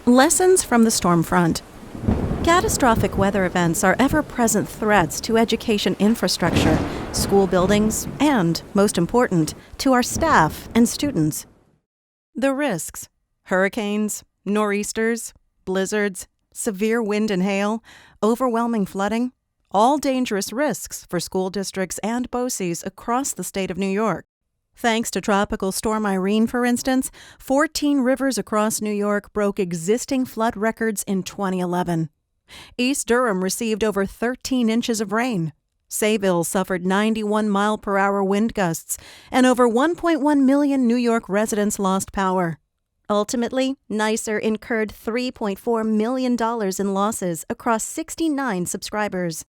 Lessons from the storm front. Catastrophic weather events are ever-present threats to education infrastructure, school buildings, and, most important, to our staff and students. The risks: hurricanes, nor'easters, blizzards, severe wind and hail, overwhelming flooding, all dangerous risks for school districts and BOCES across the state of New York. Thanks to Tropical Storm Irene, for instance, 14 rivers across New York broke existing flood records in 2011. East Durham received over 13 inches of rain. Sayville suffered 91-mile-per-hour wind gusts, and over 1.1 million New York residents lost power. Ultimately, NYSIR incurred $3.4 million in losses across 69 subscribers.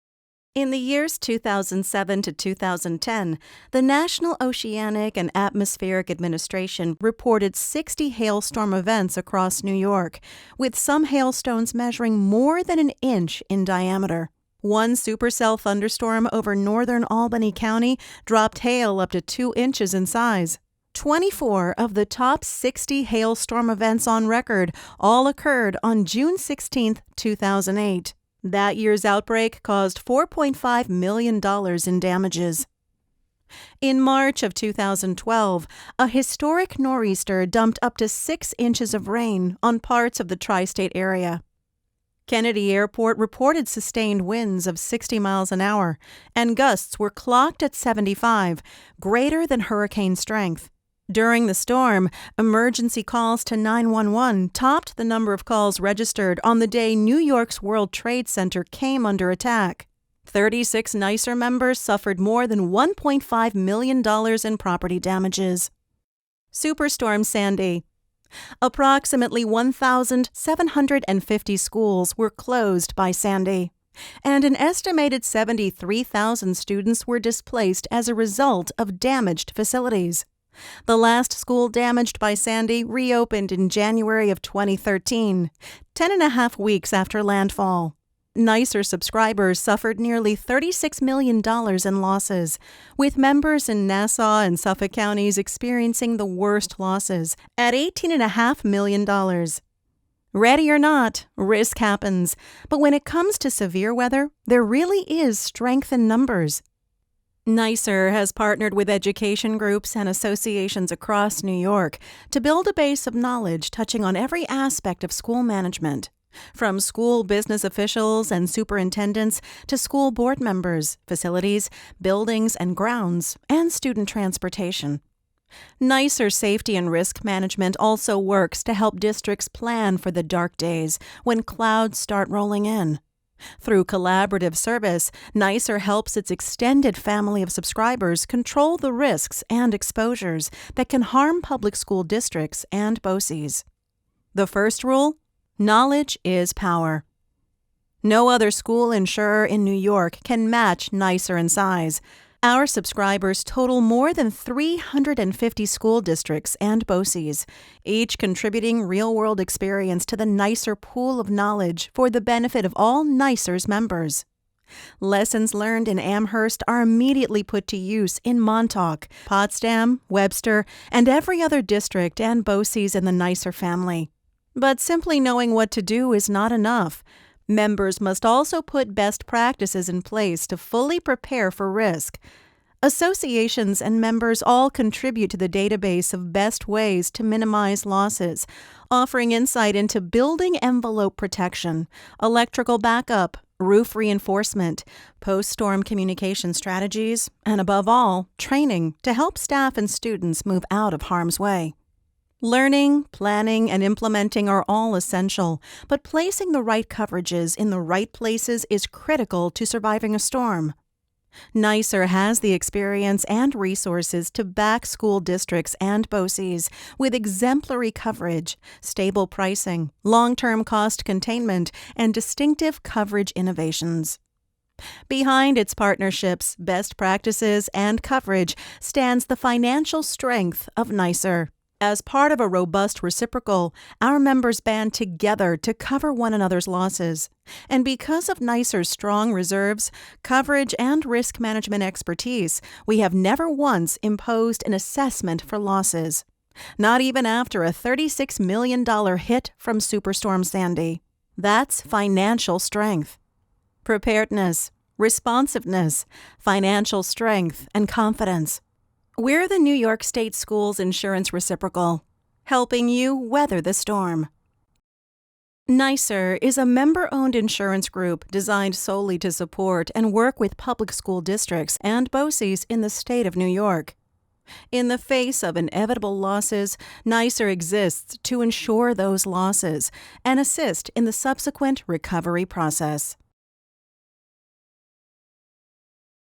In the years 2007 to 2010, the National Oceanic and Atmospheric Administration reported 60 hailstorm events across New York, with some hailstones measuring more than an inch in diameter. One supercell thunderstorm over northern Albany County dropped hail up to 2 inches in size. 24 of the top 60 hailstorm events on record all occurred on June 16, 2008. That year's outbreak caused $4.5 million in damages. In March of 2012, a historic nor'easter dumped up to 6 inches of rain on parts of the tri-state area. Kennedy Airport reported sustained winds of 60 miles an hour, and gusts were clocked at 75, greater than hurricane strength. During the storm, emergency calls to 911 topped the number of calls registered on the day New York's World Trade Center came under attack. 36 NYSIR members suffered more than $1.5 million in property damages. Superstorm Sandy. Approximately 1,750 schools were closed by Sandy, and an estimated 73,000 students were displaced as a result of damaged facilities. The last school damaged by Sandy reopened in January of 2013, 10.5 weeks after landfall. NYSIR subscribers suffered nearly $36 million in losses, with members in Nassau and Suffolk counties experiencing the worst losses at $18.5 million. Ready or not, risk happens, but when it comes to severe weather, there really is strength in numbers. NYSIR has partnered with education groups and associations across New York to build a base of knowledge touching on every aspect of school management, from school business officials and superintendents to school board members, facilities, buildings and grounds, and student transportation. NYSIR Safety and Risk Management also works to help districts plan for the dark days when clouds start rolling in. Through collaborative service, NYSIR helps its extended family of subscribers control the risks and exposures that can harm public school districts and BOCES. The first rule: knowledge is power. No other school insurer in New York can match NYSIR in size. Our subscribers total more than 350 school districts and BOCES, each contributing real-world experience to the NYSIR pool of knowledge for the benefit of all NYSIR's members. Lessons learned in Amherst are immediately put to use in Montauk, Potsdam, Webster, and every other district and BOCES in the NYSIR family. But simply knowing what to do is not enough. Members must also put best practices in place to fully prepare for risk. Associations and members all contribute to the database of best ways to minimize losses, offering insight into building envelope protection, electrical backup, roof reinforcement, post-storm communication strategies, and above all, training to help staff and students move out of harm's way. Learning, planning, and implementing are all essential, but placing the right coverages in the right places is critical to surviving a storm. NYSIR has the experience and resources to back school districts and BOCES with exemplary coverage, stable pricing, long-term cost containment, and distinctive coverage innovations. Behind its partnerships, best practices, and coverage stands the financial strength of NYSIR. As part of a robust reciprocal, our members band together to cover one another's losses. And because of NYSIR's strong reserves, coverage, and risk management expertise, we have never once imposed an assessment for losses. Not even after a $36 million hit from Superstorm Sandy. That's financial strength. Preparedness, responsiveness, financial strength, and confidence. We're the New York State Schools Insurance Reciprocal, helping you weather the storm. NYSIR is a member-owned insurance group designed solely to support and work with public school districts and BOCES in the state of New York. In the face of inevitable losses, NYSIR exists to insure those losses and assist in the subsequent recovery process.